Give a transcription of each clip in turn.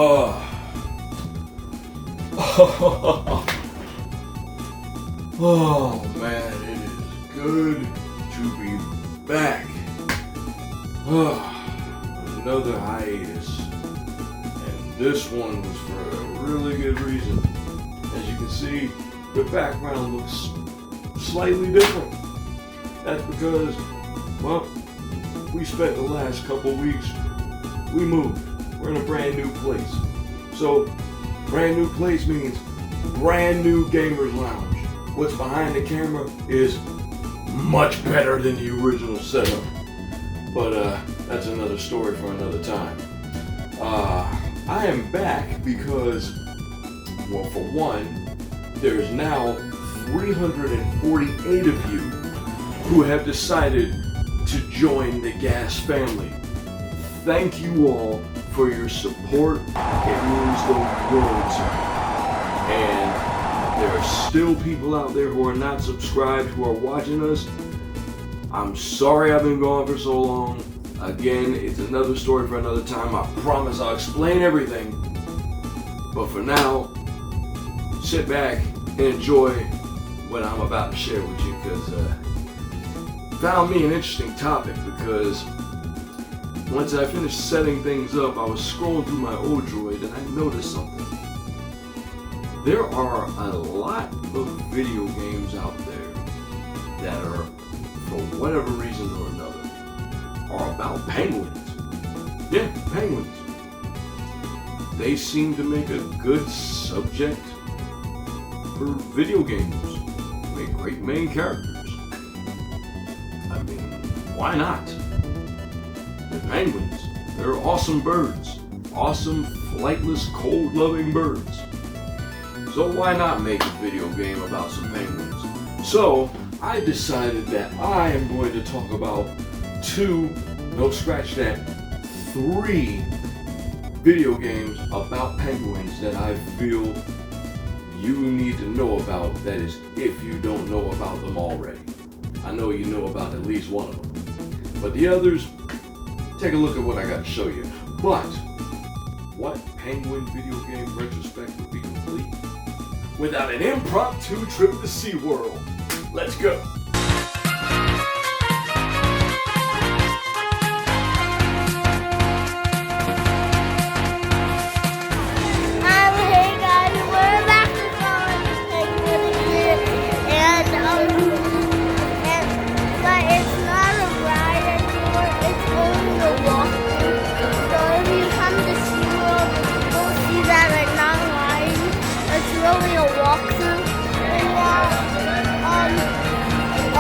Oh. Oh man, it is good to be back. Another hiatus. And this one was for a really good reason. As you can see, the background looks slightly different. That's because, well, we spent the last couple weeks, we moved. We're in a brand new place. So, brand new place means brand new gamers lounge. What's behind the camera is much better than the original setup. But that's another story for another time. I am back because, well, for one, there's now 348 of you who have decided to join the G.A.A.S family. Thank you all for your support. It means the world to me. And there are still people out there who are not subscribed who are watching us. I'm sorry I've been gone for so long. Again, it's another story for another time. I promise I'll explain everything. But for now, sit back and enjoy what I'm about to share with you, because found me an interesting topic, because once I finished setting things up, I was scrolling through my old Droid and I noticed something. There are a lot of video games out there that are, for whatever reason or another, are about penguins. Yeah, penguins. They seem to make a good subject for video games. Make great main characters. I mean, why not? They're penguins. They're awesome birds. Awesome, flightless, cold-loving birds. So why not make a video game about some penguins? So I decided that I am going to talk about three video games about penguins that I feel you need to know about. That is, if you don't know about them already. I know you know about at least one of them. But the others, take a look at what I got to show you. But what penguin video game retrospect would be complete without an impromptu trip to SeaWorld? Let's go.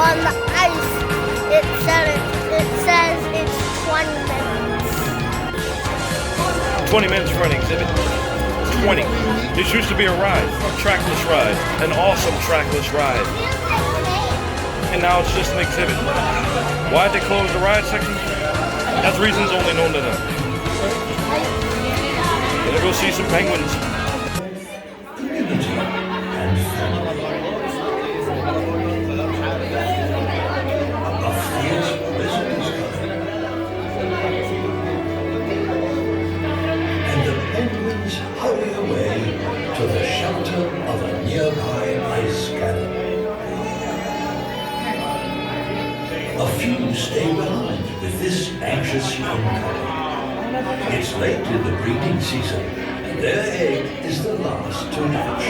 On the ice, it says it's 20 minutes. 20 minutes for an exhibit. 20. This used to be a ride, a trackless ride, an awesome trackless ride. And now it's just an exhibit. Why'd they close the ride section? That's reasons only known to them. Gonna go see some penguins. Hurry away to the shelter of a nearby ice cabin. A few stay behind with this anxious young couple. It's late in the breeding season, and their egg is the last to hatch.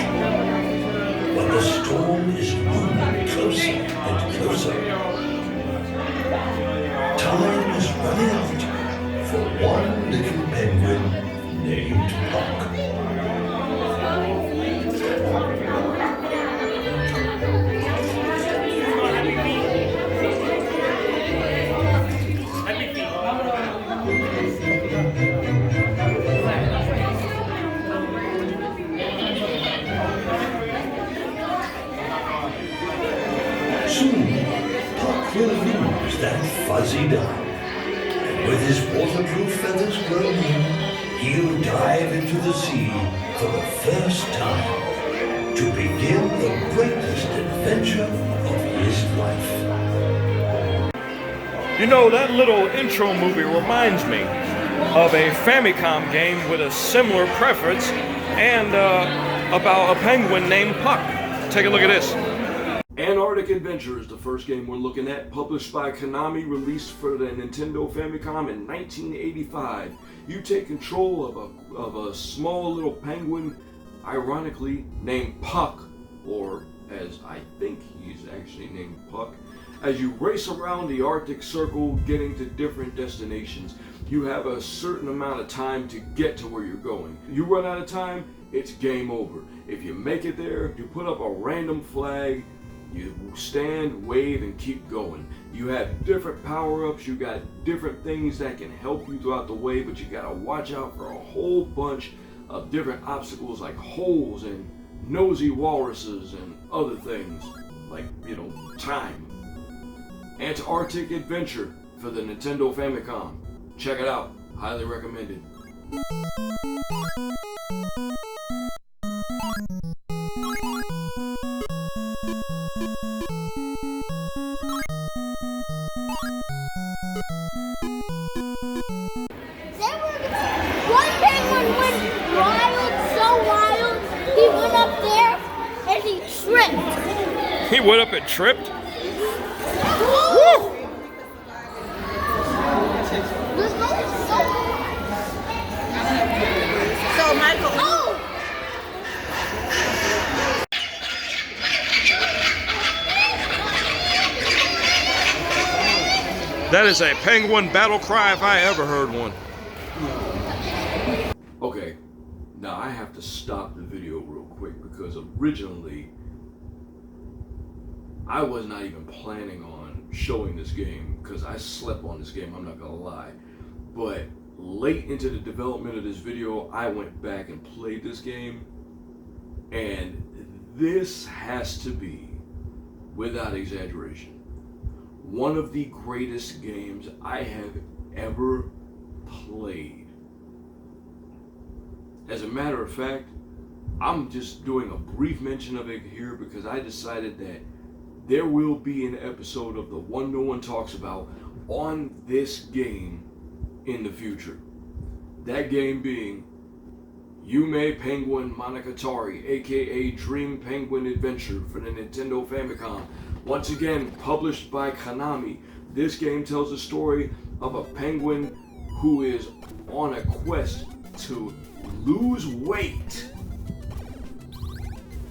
But the storm is looming closer and closer. Time is running out for one little penguin named Puck. Soon, Puck will lose that fuzzy dye, and with his waterproof feathers grown in, he'll dive into the sea for the first time to begin the greatest adventure of his life. You know, that little intro movie reminds me of a Famicom game with a similar preference and about a penguin named Puck. Take a look at this. Antarctic Adventure is the first game we're looking at, published by Konami, released for the Nintendo Famicom in 1985. You take control of a small little penguin, ironically named Puck, or as I think he's actually named Puck, as you race around the Arctic Circle getting to different destinations. You have a certain amount of time to get to where you're going. You run out of time, it's game over. If you make it there, you put up a random flag, you stand, wave, and keep going. You have different power-ups, you got different things that can help you throughout the way, but you gotta watch out for a whole bunch of different obstacles like holes and nosy walruses and other things, like, you know, time. Antarctic Adventure for the Nintendo Famicom. Check it out, highly recommended. One penguin went wild, so wild, he went up there and he tripped. He went up and tripped? Woo! So Michael, Oh! That is a penguin battle cry if I ever heard one. Okay, now I have to stop the video real quick because originally I was not even planning on showing this game because I slept on this game, I'm not gonna lie. But late into the development of this video, I went back and played this game, and this has to be, without exaggeration, one of the greatest games I have ever played. As a matter of fact, I'm just doing a brief mention of it here because I decided that there will be an episode of the One No One Talks About on this game in the future. That game being Yume Penguin Monogatari, aka Dream Penguin Adventure for the Nintendo Famicom. Once again, published by Konami. This game tells the story of a penguin who is on a quest to lose weight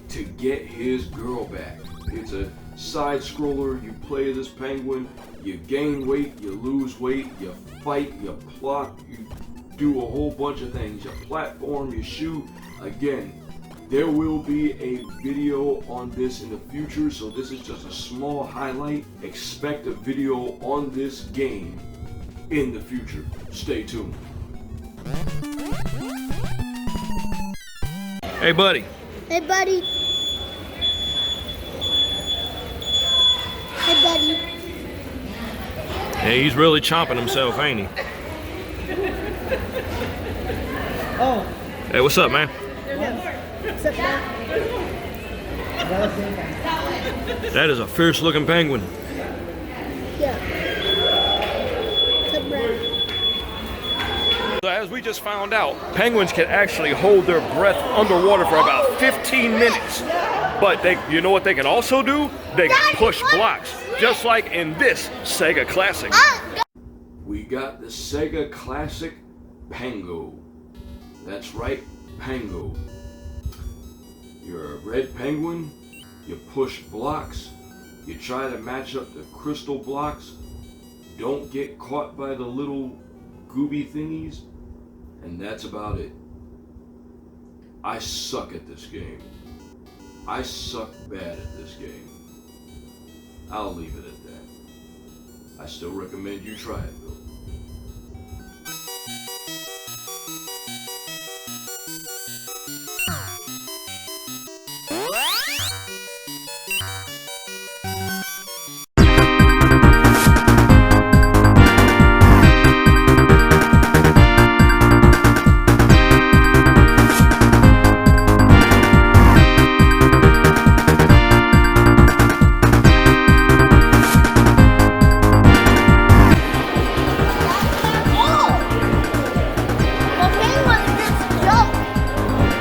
to get his girl back. It's a side scroller. You play this penguin, you gain weight, you lose weight, you fight, you plot, you do a whole bunch of things. You platform, you shoot. Again, there will be a video on this in the future, so this is just a small highlight. Expect a video on this game in the future. Stay tuned. Hey, buddy. Hey, buddy. Hey, buddy. Hey, he's really chomping himself, ain't he? oh, Hey, what's up, man? What's up, man? That is a fierce-looking penguin. Yeah. What's up, man? So as we just found out, penguins can actually hold their breath underwater for about 15 minutes. But you know what they can also do? They can push blocks, just like in this Sega Classic. We got the Sega Classic Pango. That's right, Pango. You're a red penguin, you push blocks, you try to match up the crystal blocks, don't get caught by the little gooby thingies, and that's about it. I suck at this game. I suck bad at this game. I'll leave it at that. I still recommend you try it though.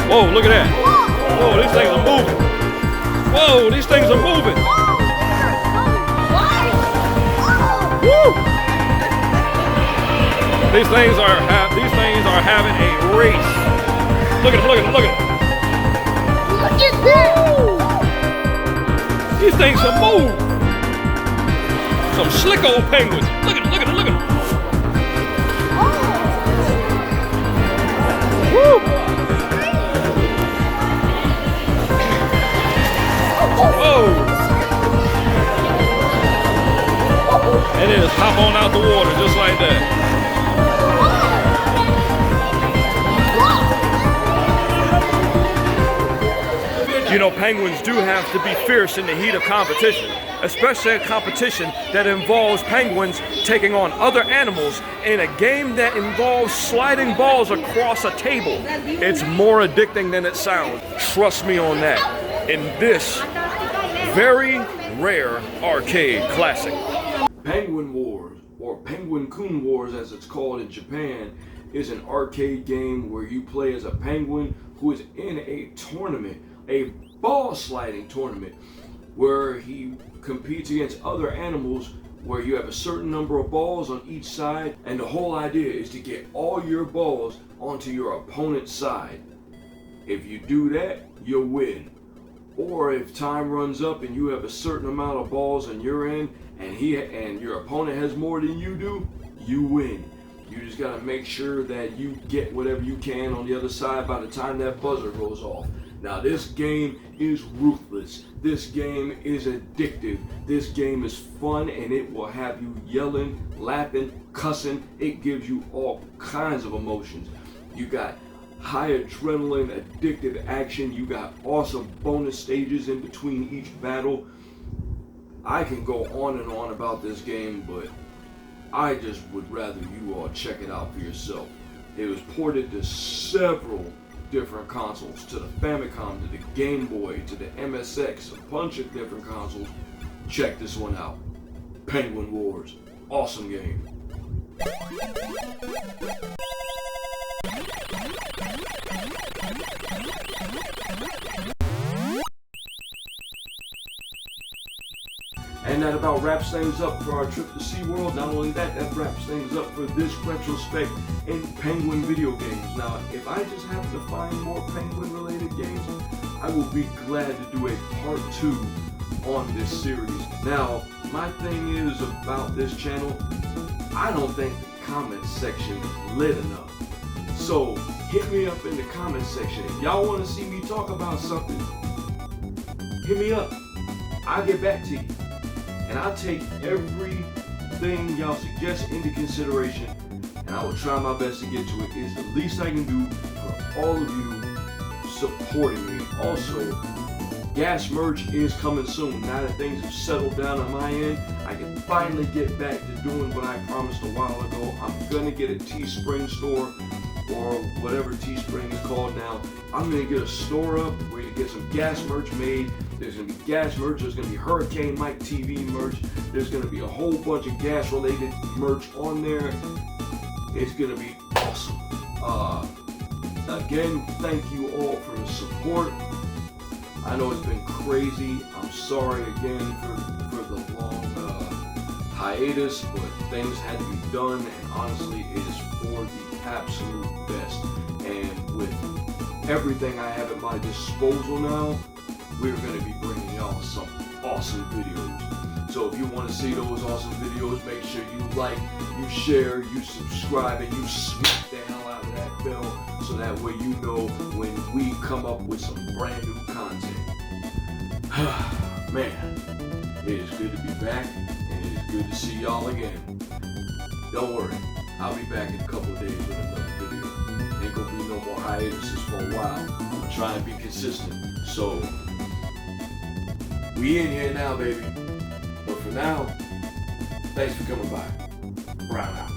Whoa, look at that. Whoa, these things are moving. Whoa, these things are moving. Woo! These things are having a race. Look at them, look at them, look at them. Look at that! These things are moving. Some slick old penguins. Look at them, look at them, look at them. Woo! Whoa! And then just hop on out the water just like that. You know, penguins do have to be fierce in the heat of competition, especially a competition that involves penguins taking on other animals in a game that involves sliding balls across a table. It's more addicting than it sounds. Trust me on that. In this very rare arcade classic. Penguin Wars, or Penguin-kun Wars as it's called in Japan, is an arcade game where you play as a penguin who is in a tournament, a ball sliding tournament, where he competes against other animals where you have a certain number of balls on each side, and the whole idea is to get all your balls onto your opponent's side. If you do that, you'll win. Or if time runs up and you have a certain amount of balls on your end and your opponent has more than you do, you win. You just gotta make sure that you get whatever you can on the other side by the time that buzzer goes off. Now this game is ruthless. This game is addictive. This game is fun and it will have you yelling, laughing, cussing. It gives you all kinds of emotions. You got high adrenaline, addictive action. You got awesome bonus stages in between each battle. I can go on and on about this game, but I just would rather you all check it out for yourself. It was ported to several different consoles, to the Famicom, to the Game Boy, to the MSX, a bunch of different consoles. Check this one out. Penguin Wars. Awesome game. And that about wraps things up for our trip to SeaWorld. Not only that, that wraps things up for this retrospect in penguin video games. Now, if I just happen to find more penguin related games, I will be glad to do a part 2 on this series. Now, my thing is about this channel, I don't think the comment section is lit enough. So, hit me up in the comment section. If y'all want to see me talk about something, hit me up. I'll get back to you. And I'll take everything y'all suggest into consideration, and I will try my best to get to it. It's the least I can do for all of you supporting me. Also, G.A.A.S merch is coming soon. Now that things have settled down on my end, I can finally get back to doing what I promised a while ago. I'm gonna get a Teespring store, or whatever Teespring is called now. I'm gonna get a store up where you get some G.A.A.S merch made. There's gonna be G.A.A.S merch, there's gonna be Hurricane Mike TV merch, there's gonna be a whole bunch of G.A.A.S related merch on there. It's gonna be awesome. Again, thank you all for the support. I know it's been crazy. I'm sorry again for the long hiatus, but things had to be done, and honestly, it is for the absolute best. And with everything I have at my disposal now, we're going to be bringing y'all some awesome videos. So if you want to see those awesome videos, make sure you like, you share, you subscribe, and you smack the hell out of that bell, so that way you know when we come up with some brand new content. Man, it is good to be back, and it is good to see y'all again. Don't worry, I'll be back in a couple of days with another video. Ain't gonna be no more hiatuses for a while. I'm gonna try and be consistent. So, we in here now, baby. But for now, thanks for coming by. Brown out.